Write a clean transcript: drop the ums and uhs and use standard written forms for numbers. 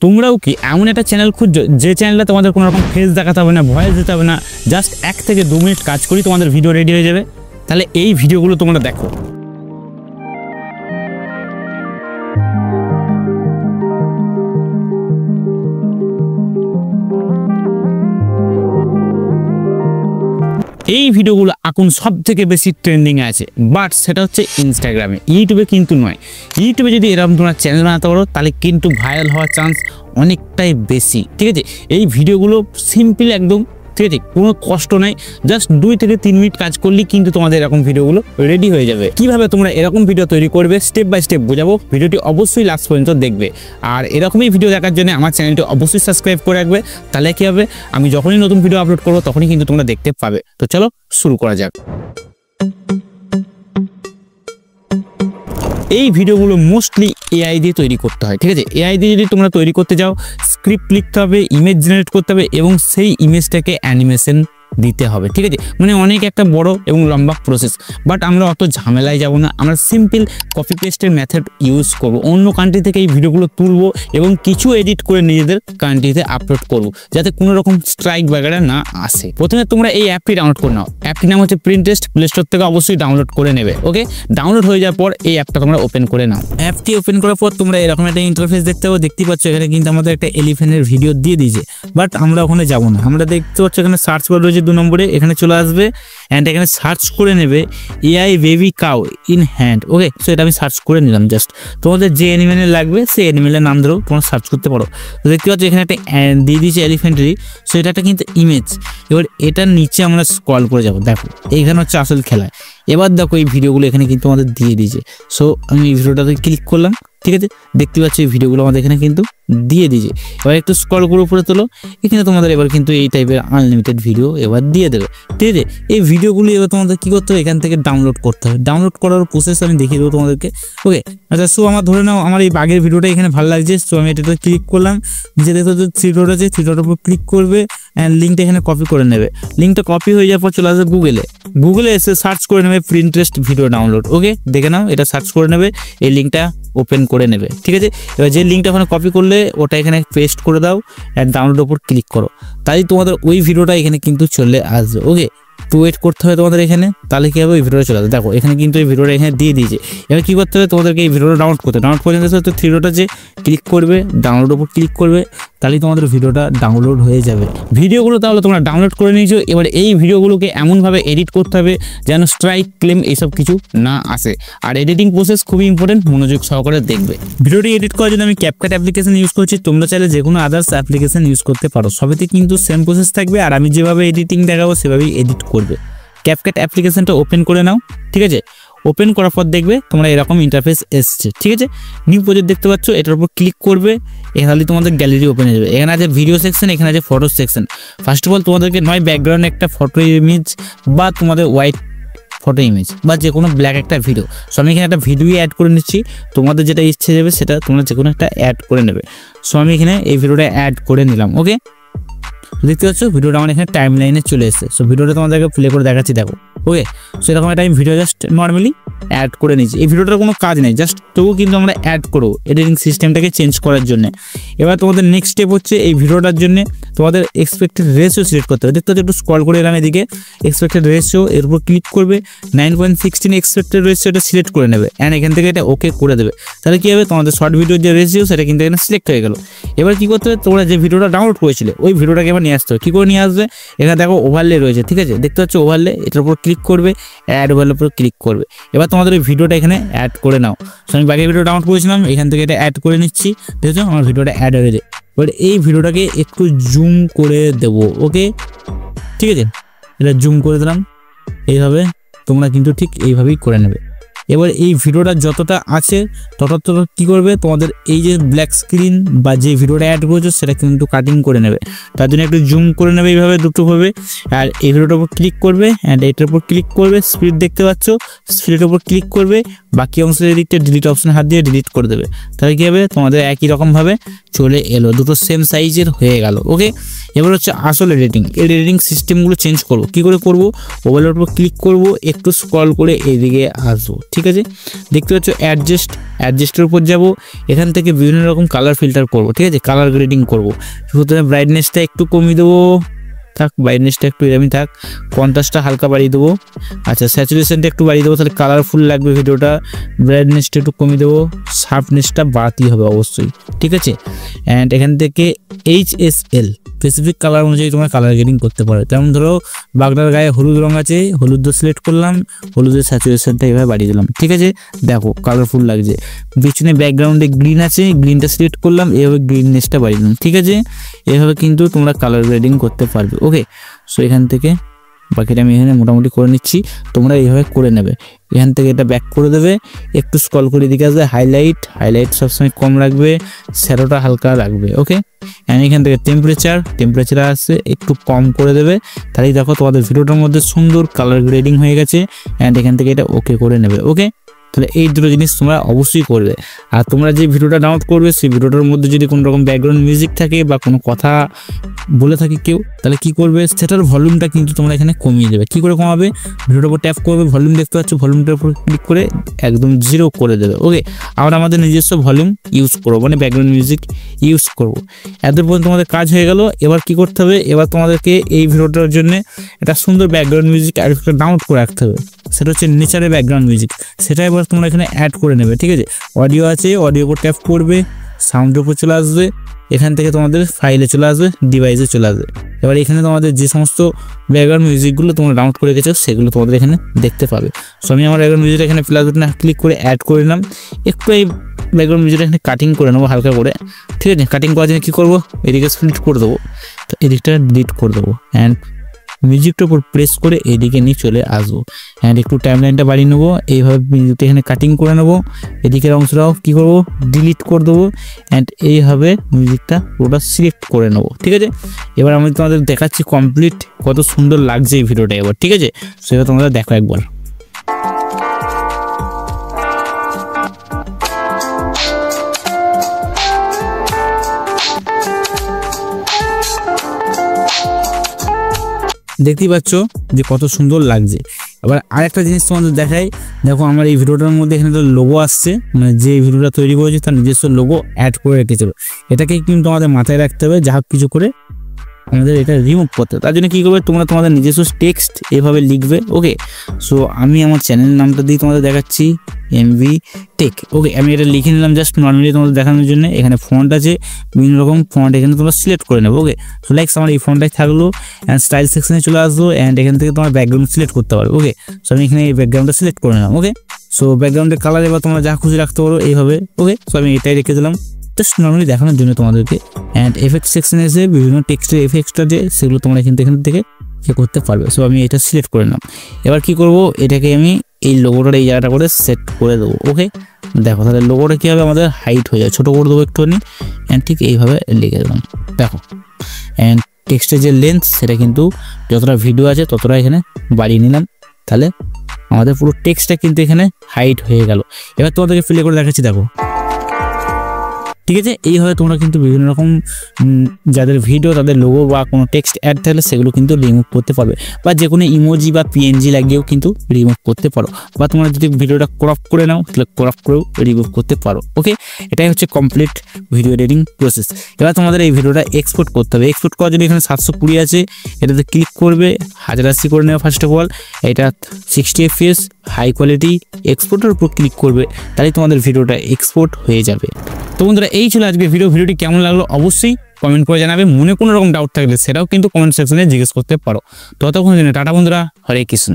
তোমরাও কি এমন একটা চ্যানেল খুঁজছো যে চ্যানেলে তোমাদের কোনো রকম ফেস দেখাতে হবে না, ভয়েস দিতে হবে না, জাস্ট 1 থেকে 2 মিনিট কাজ করি তোমাদের ভিডিও রেডি হয়ে যাবে? তাহলে এই ভিডিওগুলো তোমরা দেখো। এই ভিডিওগুলো এখন সব থেকে বেশি ট্রেন্ডিং আছে, বাট সেটা হচ্ছে ইনস্টাগ্রামে, ইউটিউবে কিন্তু নয়। ইউটিউবে যদি এরকম তোমরা চ্যানেল বানাতে পারো তাহলে কিন্তু ভাইরাল হওয়ার চান্স অনেকটাই বেশি। ঠিক আছে, এই ভিডিওগুলো সিম্পল একদম, ঠিক আছে, কোনো কষ্ট নাই, জাস্ট 2 থেকে 3 মিনিট কাজ করলেই কিন্তু তোমাদের এরকম ভিডিওগুলো রেডি হয়ে যাবে। কিভাবে তোমরা এরকম ভিডিও তৈরি করবে স্টেপ বাই স্টেপ বোঝাবো, ভিডিওটি অবশ্যই লাস্ট পর্যন্ত দেখবে। আর এরকমই ভিডিও দেখার জন্য আমার চ্যানেলটি অবশ্যই সাবস্ক্রাইব করে রাখবে, তাহলে কি হবে, আমি যখনই নতুন ভিডিও আপলোড করবো তখনই কিন্তু তোমরা দেখতে পাবে। তো চলো শুরু করা যাক। এই ভিডিওগুলো মোস্টলি এআই দিয়ে তৈরি করতে হয়। ঠিক আছে, এআই দিয়ে যদি তোমরা তৈরি করতে যাও, স্ক্রিপ্ট লিখতে হবে, ইমেজ জেনারেট করতে হবে এবং সেই ইমেজটাকে অ্যানিমেশন দিতে হবে। ঠিক আছে, মানে অনেক একটা বড় এবং লম্বা প্রসেস, বাট আমরা অত ঝামেলায় যাব না। আমরা সিম্পল কপি পেস্টের মেথড ইউজ করব, অন্য কান্ট্রি থেকে এই ভিডিওগুলো তুলবো এবং কিছু এডিট করে নিজেদের কান্ট্রিতে আপলোড করব, যাতে কোনো রকম স্ট্রাইক বাগেরা না আসে। প্রথমে তোমরা এই অ্যাপটি ডাউনলোড করে নাও। অ্যাপটির নাম হচ্ছে প্রিন্টেস্ট, প্লে স্টোর থেকে অবশ্যই ডাউনলোড করে নেবে। ওকে, ডাউনলোড হয়ে যাওয়ার পর এই অ্যাপটা তোমরা ওপেন করে নাও। অ্যাপটি ওপেন করার পর তোমরা এরকম একটা ইন্টারফেস দেখতে পাবো। দেখতে পাচ্ছ এখানে কিন্তু আমাদের একটা এলিফ্যান্টের ভিডিও দিয়ে দিয়েছে, বাট আমরা ওখানে যাবো না। আমরা দেখতে পাচ্ছ এখানে সার্চ বার রয়েছে 2 নম্বরে, এখানে চলে আসবে অ্যান্ড এখানে সার্চ করে নেবে AI baby cow in hand. Okay, so এটা আমি সার্চ করে নিলাম। জাস্ট তোমাদের যে অ্যানিমেল লাগবে সেই অ্যানিমেলের নাম ধরেও তোমরা সার্চ করতে পারো। তো দেখতে পাচ্ছ এখানে একটা দিয়ে দিয়েছে এলিফ্যান্টারি, সো এটা একটা কিন্তু ইমেজ। এবার এটার নিচে আমরা স্ক্রল করে যাবো, দেখো এইখানে হচ্ছে আসল খেলা। এবার দেখো এই ভিডিওগুলো এখানে কিন্তু আমাদের দিয়ে দিয়েছে। সো আমি এই ভিডিওটাতে ক্লিক করলাম। ঠিক আছে, দেখতে পাচ্ছ এই ভিডিওগুলো আমাদের এখানে কিন্তু দিয়ে দিয়েছে। এবার একটু স্ক্রল করে উপরে তোলো, এখানে তোমাদের এবার কিন্তু এই টাইপের আনলিমিটেড ভিডিও এবার দিয়ে দেবে। ঠিক আছে, এই ভিডিওগুলো এবার তোমাদের কী করতে হবে, এখান থেকে ডাউনলোড করতে হবে। ডাউনলোড করার প্রসেস আমি দেখিয়ে দেবো তোমাদেরকে। ওকে, আচ্ছা, সো আমার ধরে নাও আমার এই বাঘের ভিডিওটা এখানে ভালো লাগছে, সো আমি এটাতে ক্লিক করলাম। নিচে দেখো যে 3 ডট আছে, 3 ডটের উপর ক্লিক করবে অ্যান্ড লিঙ্কটা এখানে কপি করে নেবে। লিঙ্কটা কপি হয়ে যাওয়ার পর চলে আসবে গুগলে এসে সার্চ করে নেবে প্রিন্টেস্ট ভিডিও ডাউনলোড। ওকে, দেখে নাও, এটা সার্চ করে নেবে, এই লিঙ্কটা ওপেন করে নেবে। ঠিক আছে, এবার যে লিঙ্কটা ওখানে কপি করলে ওটা এখানে পেস্ট করে দাও অ্যান্ড ডাউনলোডের উপর ক্লিক করো, তাই তোমাদের ওই ভিডিওটা এখানে কিন্তু চলে আসবে। ওকে, তো ওয়েট করতে হবে তোমাদের এখানে, তাহলে কি হবে, ওই ভিডিওটা চলে আসবে। দেখো এখানে কিন্তু এই ভিডিওটা এখানে দিয়ে দিয়েছে। এবার কী করতে হবে, তোমাদেরকে এই ভিডিওটা ডাউনলোড করতে তো 3 ডট আছে, ক্লিক করবে, ডাউনলোডের উপর ক্লিক করবে, তাহলে তোমাদের ভিডিওটা ডাউনলোড হয়ে যাবে। ভিডিওগুলো তাহলে তোমরা ডাউনলোড করে নিয়েছো। এবার এই ভিডিওগুলোকে এমনভাবে এডিট করতে হবে যেন স্ট্রাইক ক্লেম এইসব কিছু না আসে। আর এডিটিং প্রসেস খুবই ইম্পর্টেন্ট, মনোযোগ সহকারে দেখবে। ভিডিওটি এডিট করার জন্য আমি ক্যাপকাট অ্যাপ্লিকেশন ইউজ করছি, তোমরা চাইলে যে কোনো আদার্স অ্যাপ্লিকেশন ইউজ করতে পারো, সবেতে কিন্তু সেম প্রসেস থাকবে। আর আমি যেভাবে এডিটিং দেখাবো সেভাবেই এডিট করবে। ক্যাপকাট অ্যাপ্লিকেশনটা ওপেন করে নাও। ঠিক আছে, ওপেন করার পর দেখবে তোমরা এরকম ইন্টারফেস এসছে। ঠিক আছে, নিউ প্রজেক্ট দেখতে পাচ্ছ, এটার উপর ক্লিক করবে, এখানে তোমাদের গ্যালারি ওপেন হয়ে যাবে। এখানে আছে ভিডিও সেকশন, এখানে আছে photo section. First of all তোমাদেরকে নয় ব্যাকগ্রাউন্ডে একটা ফটো ইমেজ বা তোমাদের হোয়াইট ফটো ইমেজ বা যে কোনো ব্ল্যাক একটা ভিডিও। সো আমি এখানে একটা ভিডিও অ্যাড করে নিচ্ছি, তোমাদের যেটা ইচ্ছে যাবে সেটা তোমরা যে কোনো একটা অ্যাড করে নেবে। সো আমি এখানে এই ভিডিওটা অ্যাড করে নিলাম। ওকে, দেখতে পাচ্ছ ভিডিওটা আমার এখানে টাইম লাইনে চলে এসেছে। সো ভিডিওটা তোমাদেরকে প্লে করে দেখাচ্ছি, দেখো। ওকে, সো এরকম একটা আমি ভিডিও জাস্ট নর্মালি অ্যাড করে নিচ্ছি। এই ভিডিওটার কোনো কাজ নেই, জাস্ট তবুও কিন্তু আমরা অ্যাড করবো এডিটিং সিস্টেমটাকে চেঞ্জ করার জন্য। এবার তোমাদের নেক্সট স্টেপ হচ্ছে এই ভিডিওটার জন্য তোমাদের এক্সপেক্টেড রেশিও সিলেক্ট করতে হবে। দেখতে পাচ্ছ একটু স্ক্রল করে এলাম এদিকে, এক্সপেক্টেড রেশিও, এর উপর ক্লিক করবে, 9.16 এক্সপেক্টেড রেশিও এটা সিলেক্ট করে নেবে অ্যান্ড এখান থেকে এটা ওকে করে দেবে। তাহলে কী হবে, তোমাদের শর্ট ভিডিওর যে রেশিও সেটা কিন্তু এখানে সিলেক্ট হয়ে গেল। এবার কী করতে হবে, তোমরা যে ভিডিওটা ডাউনলোড করেছিলে ওই ভিডিওটাকে এবার নিয়ে আসতে হবে। কী করে নিয়ে আসবে, এখানে দেখো ওভারলে রয়েছে। ঠিক আছে, দেখতে পাচ্ছ ওভারলে, এটার উপর ক্লিক করবে, অ্যাড ওভারলের উপর ক্লিক করবে। এবার তোমাদের ওই ভিডিওটা এখানে অ্যাড করে নাও। সো আমি বাকি ভিডিও ডাউনলোড করেছিলাম, এখান থেকে এটা অ্যাড করে নিচ্ছি। দেখছো আমার ভিডিওটা অ্যাড হয়ে যায়। এবার এই ভিডিওটাকে একটু জুম করে দেবো। ওকে, ঠিক আছে, এটা জুম করে দিলাম। এইভাবে তোমরা কিন্তু ঠিক এইভাবেই করে নেবে। এবার এই ভিডিওটা যতটা আছে তত কী করবে, তোমাদের এই যে ব্ল্যাক স্ক্রিন বা যে ভিডিওটা অ্যাড করেছো সেটা কিন্তু কাটিং করে নেবে। তার জন্য একটু জুম করে নেবে এইভাবে দুটোভাবে। আর এই ভিডিওটার উপর ক্লিক করবে অ্যান্ড এটার উপর ক্লিক করবে, স্পিড দেখতে পাচ্ছ, স্পিডের উপর ক্লিক করবে, বাকি অংশের এদিকটা ডিলিট অপশন হাত দিয়ে ডিলিট করে দেবে, তাহলে কি হবে তোমাদের একই রকমভাবে চলে এলো, দুটো সেম সাইজের হয়ে গেল। ওকে, এবার হচ্ছে আসল এডিটিং। এই এডিটিং সিস্টেমগুলো চেঞ্জ করবো, কী করে করবো, মোবাইলের উপর ক্লিক করবো, একটু স্ক্রল করে এইদিকে আসবো, ঠিক আছে, দেখতে পাচ্ছ অ্যাডজাস্টের উপর যাব, এখান থেকে বিভিন্ন রকম কালার ফিল্টার করব, ঠিক আছে, কালার গ্রেডিং করব। প্রথমে ব্রাইটনেসটা একটু কমিয়ে দেবো, থাক ব্রাইটনেসটা একটু এরকমই থাক, কন্ট্রাস্টটা হালকা বাড়িয়ে দেবো, আচ্ছা স্যাচুরেশনটা একটু বাড়িয়ে দেবো, তাহলে কালারফুল লাগবে ভিডিওটা। ব্রাইটনেসটা একটু কমিয়ে দেবো, শার্পনেসটা বাড়াতেই হবে অবশ্যই, ঠিক আছে। অ্যান্ড এখান থেকে HSL স্পেসিফিক কালার অনুযায়ী তোমরা কালার গ্রেডিং করতে পারো। যেমন ধরো বাগদার গায়ে হলুদ রঙ আছে, হলুদ সিলেক্ট করলাম, হলুদের স্যাচুরেশনটা এভাবে বাড়িয়ে দিলাম, ঠিক আছে, দেখো কালারফুল লাগছে। পিছনে ব্যাকগ্রাউন্ডে গ্রিন আছে, গ্রিনটা সিলেক্ট করলাম, এভাবে গ্রিননেসটা বাড়িয়ে দিলাম, ঠিক আছে। এভাবে কিন্তু তোমরা কালার গ্রেডিং করতে পারবে। ওকে, সো এখান থেকে বাকিটা আমি এখানে মোটামুটি করে নিচ্ছি, তোমরা এইভাবে করে নেবে। এখান থেকে এটা ব্যাক করে দেবে, একটু স্ক্রল করে দিকে আসবে, হাইলাইট সবসময় কম রাখবে, শ্যাডোটা হালকা রাখবে। ওকে, অ্যান্ড এখান থেকে টেম্পারেচার আসছে একটু কম করে দেবে, তাহলেই দেখো তোমাদের ভিডিওটার মধ্যে সুন্দর কালার গ্রেডিং হয়ে গেছে। অ্যান্ড এখান থেকে এটা ওকে করে নেবে। ওকে, তাহলে এই দুটো জিনিস তোমরা অবশ্যই করবে। আর তোমরা যে ভিডিওটা ডাউনলোড করবে সেই ভিডিওটার মধ্যে যদি কোনো রকম ব্যাকগ্রাউন্ড মিউজিক থাকে বা কোনো কথা বলে থাকে কেউ, তাহলে কি করবে, সেটার ভলিউমটা কিন্তু তোমরা এখানে কমিয়ে দেবে। কি করে কমাবে, ভিডিওটার উপর ট্যাপ করবে, ভলিউম দেখতে পাচ্ছ, ভলিউমটার উপর ক্লিক করে একদম 0 করে দেবে। ওকে, আমরা আমাদের নিজস্ব ভলিউম ইউজ করবো, মানে ব্যাকগ্রাউন্ড মিউজিক ইউজ করবো। এত পর্যন্ত তোমাদের কাজ হয়ে গেল। এবার কি করতে হবে, এবার তোমাদেরকে এই ভিডিওটার জন্য একটা সুন্দর ব্যাকগ্রাউন্ড মিউজিক আর একটা ডাউনলোড করে রাখতে হবে, সেটা হচ্ছে নেচারের ব্যাকগ্রাউন্ড মিউজিক। সেটা এবার তোমরা এখানে অ্যাড করে নেবে, ঠিক আছে। অডিও আছে, অডিও উপর ট্যাপ করবে, সাউন্ডের উপর চলে আসবে, এখান থেকে তোমাদের ফাইলে চলে আসবে, ডিভাইসে চলে আসবে। এবার এখানে তোমাদের যে সমস্ত ব্যাকগ্রাউন্ড মিউজিকগুলো তোমরা ডাউনলোড করে রেখেছো সেগুলো তোমাদের এখানে দেখতে পাবে। সো আমি আমার ব্যাকগ্রাউন্ড মিউজিক এখানে প্লাস বাটনে ক্লিক করে অ্যাড করে নিলাম। একটু এই ব্যাকগ্রাউন্ড মিউজিকটা এখানে কাটিং করে নেবো হালকা করে, ঠিক আছে। কাটিং করার জন্য কী করবো, এদিকে স্প্লিট করে দেবো, তো এদিকটা ডিলিট করে দেবো, অ্যান্ড মিউজিকটার উপর প্রেস করে এদিকে নিয়ে চলে আসবো। অ্যান্ড একটু টাইমলাইনটা বাড়িয়ে নেবো, এইভাবে মিউজিকটা এখানে কাটিং করে নেবো, এদিকের অংশটাও কী করবো, ডিলিট করে দেবো, অ্যান্ড এইভাবে মিউজিকটা পুরোটা সিলেক্ট করে নেবো, ঠিক আছে। এবার আমি তোমাদের দেখাচ্ছি কমপ্লিট কত সুন্দর লাগছে এই ভিডিওটা এবার, ঠিক আছে। সেটা তোমরা দেখো একবার। দেখতেই পাচ্ছ যে কত সুন্দর লাগছে। এবার আরেকটা জিনিস তোমাদের দেখাই, দেখো আমার এই ভিডিওটার মধ্যে এখানে তো লোগো আসছে, মানে যে ভিডিওটা তৈরি করেছে তার নিজস্ব লোগো অ্যাড করে রেখেছিল। এটাকে কিন্তু আমাদের মাথায় রাখতে হবে, যা কিছু করে আমাদের এটা রিমুভ করতে হবে। তার জন্য কী করবে, তোমরা তোমাদের নিজস্ব টেক্সট এভাবে লিখবে। ওকে, সো আমি আমার চ্যানেলের নামটা দিয়ে তোমাদের দেখাচ্ছি, MV Tech। ওকে, আমি এটা লিখে নিলাম জাস্ট নর্মালি তোমাদের দেখানোর জন্য। এখানে ফন্ট আছে, বিভিন্ন রকম ফন্ট এখানে তোমরা সিলেক্ট করে নেবে। ওকে, সো লাইকস আমার এই ফন্টটাই থাকলো, অ্যান্ড স্টাইল সেকশনে চলে আসবো, অ্যান্ড এখান থেকে তোমার ব্যাকগ্রাউন্ড সিলেক্ট করতে পারবে। ওকে, সো আমি এখানে এই ব্যাকগ্রাউন্ডটা সিলেক্ট করে নিলাম। ওকে, সো ব্যাকগ্রাউন্ডের কালার এবার তোমরা যা খুশি রাখতে পারো এইভাবে। ওকে, সো আমি এটাই রেখে দিলাম জাস্ট নর্মালি দেখানোর জন্য তোমাদেরকে। অ্যান্ড এফেক্ট সেকশনে এসে বিভিন্ন টেক্সটের এফেক্টসটা যে সেগুলো তোমরা এখান থেকে করতে পারবে। সো আমি এটা সিলেক্ট করে নিলাম। এবার কি করব, এটাকে আমি এই লোগোটার এই জায়গাটা করে সেট করে দেবো। ওকে, দেখো তাহলে লোগোটা কী হবে, আমাদের হাইট হয়ে যায়, ছোটো করে দেবো একটুখানি, অ্যান্ড ঠিক এইভাবে লিখে দিলাম। দেখো, অ্যান্ড টেক্সটের যে লেন্থ সেটা কিন্তু যতটা ভিডিও আছে ততটা এখানে বাড়িয়ে নিলাম, তাহলে আমাদের পুরো টেক্সটটা কিন্তু এখানে হাইট হয়ে গেল। এবার তোমাদেরকে প্লে করে দেখাচ্ছি, দেখো, ঠিক আছে। এইভাবে তোমরা কিন্তু বিভিন্ন রকম যাদের ভিডিও তাদের লোগো বা কোনো টেক্সট অ্যাড থাকলে সেগুলো কিন্তু রিমুভ করতে পারবে, বা যে কোনো ইমোজি বা PNG লাগিয়েও কিন্তু রিমুভ করতে পারো, বা তোমরা যদি ভিডিওটা ক্রপ করে নাও তাহলে ক্রপ করেও রিমুভ করতে পারো। ওকে, এটাই হচ্ছে কমপ্লিট ভিডিও এডিটিং প্রসেস। এবার তোমাদের এই ভিডিওটা এক্সপোর্ট করতে হবে। এক্সপোর্ট করার জন্য এখানে 720 আছে, এটাতে ক্লিক করবে, 1080 করে নেবে ফার্স্ট অফ অল, এটা 60 FPS হাই কোয়ালিটি, এক্সপোর্টের উপর ক্লিক করবে, তাহলে তোমাদের ভিডিওটা এক্সপোর্ট হয়ে যাবে। তো বন্ধুরা এই ছিল আজকে ভিডিওটি কেমন লাগলো অবশ্যই কমেন্ট করে জানাবে। মনে কোনো রকম ডাউট থাকলে সেটাও কিন্তু কমেন্ট সেকশনে জিজ্ঞেস করতে পারো। ততক্ষণ টাটা বন্ধুরা, হরে কৃষ্ণ।